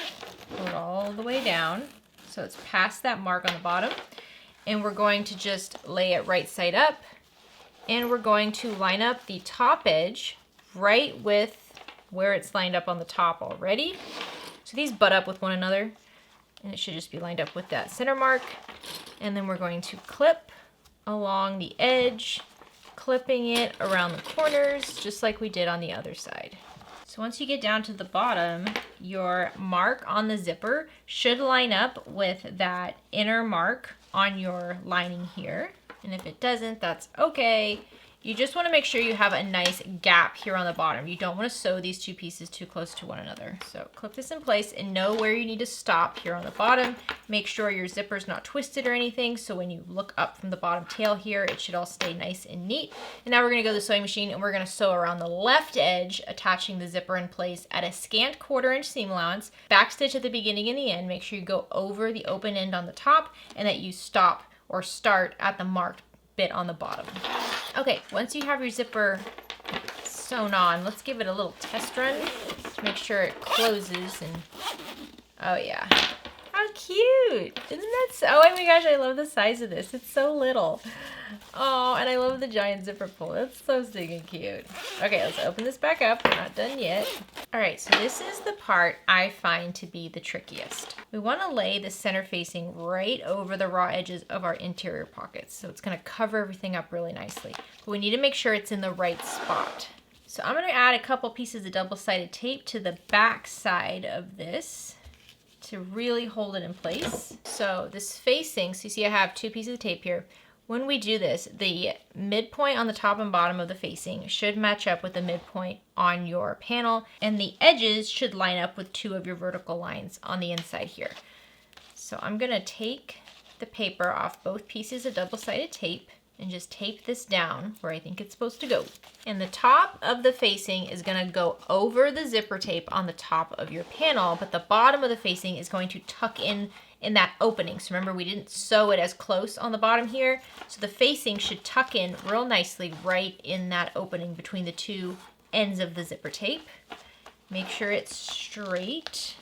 pull it all the way down. So it's past that mark on the bottom. And we're going to just lay it right side up. And we're going to line up the top edge right with where it's lined up on the top already. So these butt up with one another. And it should just be lined up with that center mark. And then we're going to clip along the edge, clipping it around the corners, just like we did on the other side. So once you get down to the bottom, your mark on the zipper should line up with that inner mark on your lining here. And if it doesn't, that's okay. You just want to make sure you have a nice gap here on the bottom. You don't want to sew these two pieces too close to one another. So clip this in place and know where you need to stop here on the bottom. Make sure your zipper's not twisted or anything. So when you look up from the bottom tail here, it should all stay nice and neat. And now we're going to go to the sewing machine and we're going to sew around the left edge, attaching the zipper in place at a scant 1/4 inch seam allowance. Backstitch at the beginning and the end. Make sure you go over the open end on the top and that you stop or start at the marked bit on the bottom. Okay, once you have your zipper sewn on, let's give it a little test run to make sure it closes. And oh yeah, how cute! Isn't that so? Oh my gosh, I love the size of this. It's so little. Oh, and I love the giant zipper pull. It's so stinking cute. Okay, let's open this back up. We're not done yet. All right, so this is the part I find to be the trickiest. We want to lay the center facing right over the raw edges of our interior pockets. So it's going to cover everything up really nicely. But we need to make sure it's in the right spot. So I'm going to add a couple pieces of double-sided tape to the back side of this to really hold it in place. So this facing, so you see I have 2 pieces of tape here. When we do this, the midpoint on the top and bottom of the facing should match up with the midpoint on your panel, and the edges should line up with 2 of your vertical lines on the inside here. So I'm gonna take the paper off both pieces of double-sided tape and just tape this down where I think it's supposed to go. And the top of the facing is gonna go over the zipper tape on the top of your panel, but the bottom of the facing is going to tuck in that opening. So remember, we didn't sew it as close on the bottom here. So the facing should tuck in real nicely right in that opening between the 2 ends of the zipper tape. Make sure it's straight,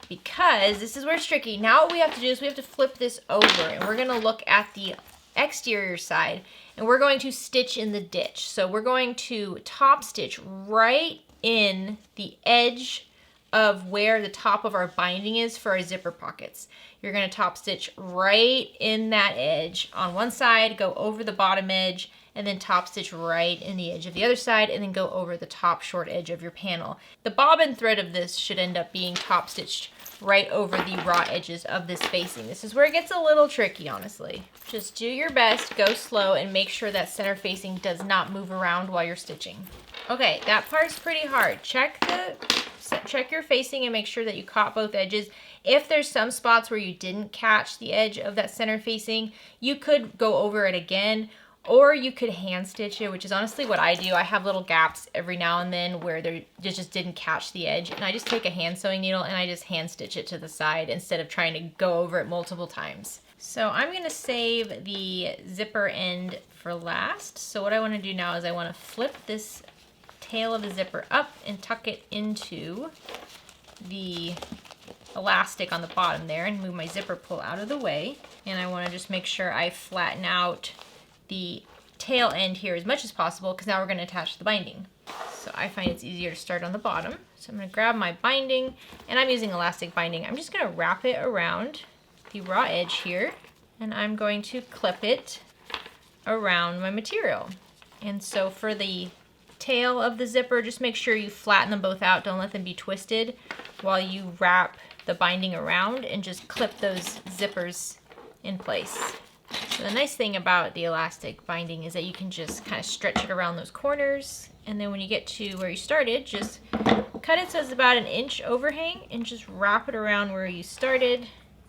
because this is where it's tricky. Now what we have to do is we have to flip this over, and we're gonna look at the exterior side, and we're going to stitch in the ditch. So we're going to top stitch right in the edge of where the top of our binding is for our zipper pockets. You're going to top stitch right in that edge on one side, go over the bottom edge, and then top stitch right in the edge of the other side, and then go over the top short edge of your panel. The bobbin thread of this should end up being top stitched right over the raw edges of this facing. This is where it gets a little tricky, honestly. Just do your best, go slow, and make sure that center facing does not move around while you're stitching. Okay, that part's pretty hard. Check your facing and make sure that you caught both edges. If there's some spots where you didn't catch the edge of that center facing, you could go over it again, or you could hand stitch it, which is honestly what I do. I have little gaps every now and then where they just didn't catch the edge, and I just take a hand sewing needle and I just hand stitch it to the side instead of trying to go over it multiple times. So I'm gonna save the zipper end for last. So what I wanna do now is I wanna flip this tail of the zipper up and tuck it into the elastic on the bottom there and move my zipper pull out of the way. And I want to just make sure I flatten out the tail end here as much as possible, because now we're going to attach the binding. So I find it's easier to start on the bottom. So I'm going to grab my binding, and I'm using elastic binding. I'm just going to wrap it around the raw edge here, and I'm going to clip it around my material. And so for the tail of the zipper, just make sure you flatten them both out. Don't let them be twisted while you wrap the binding around, and just clip those zippers in place. So the nice thing about the elastic binding is that you can just kind of stretch it around those corners, and then when you get to where you started, just cut it so it's about an inch overhang and just wrap it around where you started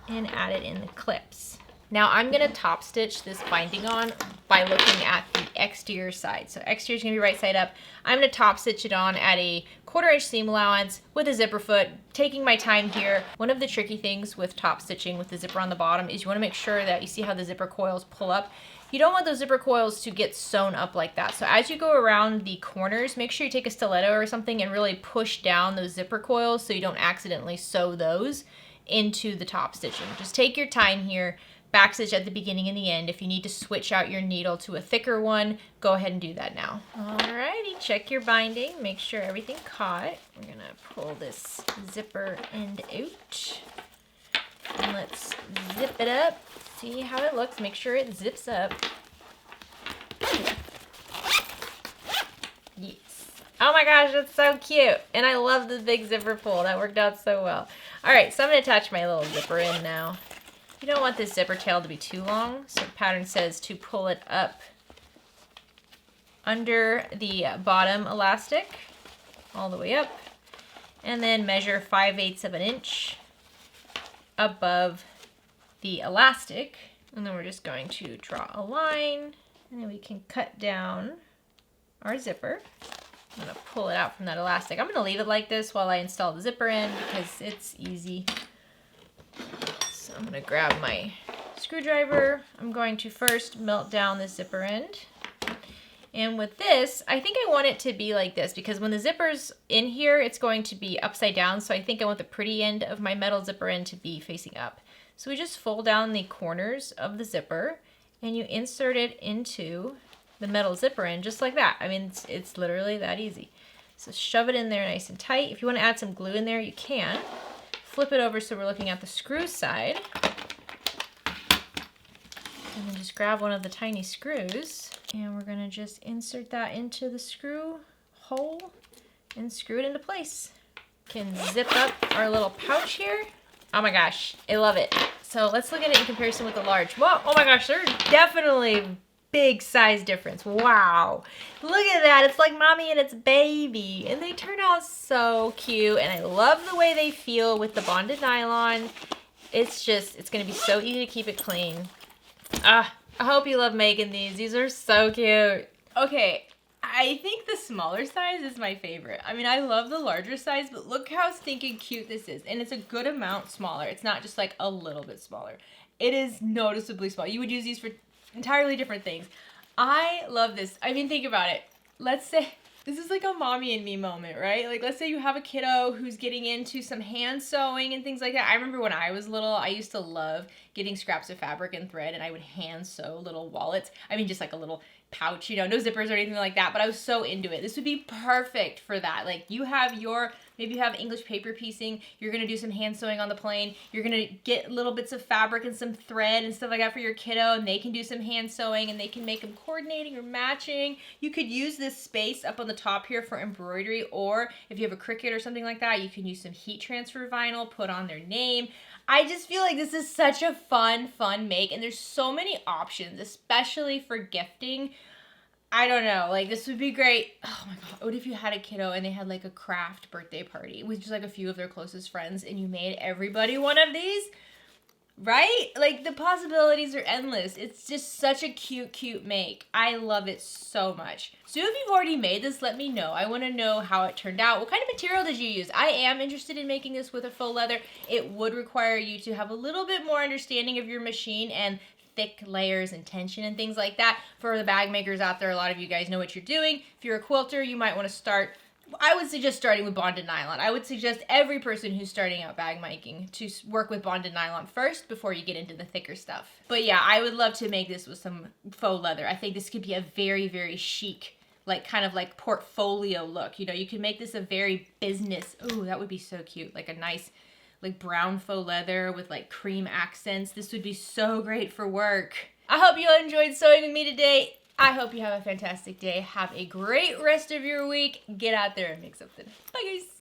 and add it in the clips. Now I'm gonna top stitch this binding on by looking at the exterior side. So exterior is gonna be right side up. I'm gonna top stitch it on at a 1/4 inch seam allowance with a zipper foot, taking my time here. One of the tricky things with top stitching with the zipper on the bottom is you wanna make sure that you see how the zipper coils pull up. You don't want those zipper coils to get sewn up like that. So as you go around the corners, make sure you take a stiletto or something and really push down those zipper coils so you don't accidentally sew those into the top stitching. Just take your time here. Backstitch at the beginning and the end. If you need to switch out your needle to a thicker one, go ahead and do that now. Alrighty, check your binding. Make sure everything caught. We're gonna pull this zipper end out. And let's zip it up. See how it looks. Make sure it zips up. Yes. Oh my gosh, that's so cute. And I love the big zipper pull. That worked out so well. Alright, so I'm gonna attach my little zipper in now. You don't want this zipper tail to be too long, so the pattern says to pull it up under the bottom elastic, all the way up, and then measure 5/8 of an inch above the elastic. And then we're just going to draw a line, and then we can cut down our zipper. I'm gonna pull it out from that elastic. I'm gonna leave it like this while I install the zipper in because it's easy. So I'm gonna grab my screwdriver. I'm going to first melt down the zipper end. And with this, I think I want it to be like this because when the zipper's in here, it's going to be upside down. So I think I want the pretty end of my metal zipper end to be facing up. So we just fold down the corners of the zipper and you insert it into the metal zipper end just like that. I mean, it's literally that easy. So shove it in there nice and tight. If you want to add some glue in there, you can. Flip it over so we're looking at the screw side. And then just grab one of the tiny screws and we're gonna just insert that into the screw hole and screw it into place. Can zip up our little pouch here. Oh my gosh, I love it. So let's look at it in comparison with the large. Whoa, oh my gosh, there's definitely big size difference. Wow, look at that. It's like mommy and its baby. And they turn out so cute. And I love the way they feel with the bonded nylon. It's gonna be so easy to keep it clean. I hope you love making these. These are so cute. Okay, I think the smaller size is my favorite. I mean, I love the larger size, but look how stinking cute this is. And it's a good amount smaller. It's not just like a little bit smaller. It is noticeably small. You would use these for entirely different things. I love this. I mean, think about it. Let's say this is like a mommy and me moment, right? Like, let's say you have a kiddo who's getting into some hand sewing and things like that. I remember when I was little, I used to love getting scraps of fabric and thread and I would hand sew little wallets. I mean, just like a little pouch, you know, no zippers or anything like that, but I was so into it. This would be perfect for that. Like you have maybe you have English paper piecing, you're gonna do some hand sewing on the plane, you're gonna get little bits of fabric and some thread and stuff like that for your kiddo, and they can do some hand sewing and they can make them coordinating or matching. You could use this space up on the top here for embroidery, or if you have a Cricut or something like that, you can use some heat transfer vinyl, put on their name. I just feel like this is such a fun make, and there's so many options, especially for gifting. I don't know, like this would be great. Oh my God, what if you had a kiddo and they had like a craft birthday party with just like a few of their closest friends and you made everybody one of these, right? Like the possibilities are endless. It's just such a cute make. I love it so much. So if you've already made this, let me know. I want to know how it turned out. What kind of material did you use? I am interested in making this with a faux leather. It would require you to have a little bit more understanding of your machine and thick layers and tension and things like that. For the bag makers out there, a lot of you guys know what you're doing. If you're a quilter, you might want to start, I would suggest starting with bonded nylon. I would suggest every person who's starting out bag making to work with bonded nylon first before you get into the thicker stuff. But yeah, I would love to make this with some faux leather. I think this could be a very chic, like kind of like portfolio look. You know, you can make this a very business. Ooh, that would be so cute. Like a nice like brown faux leather with like cream accents. This would be so great for work. I hope you enjoyed sewing with me today. I hope you have a fantastic day. Have a great rest of your week. Get out there and make something. Bye guys.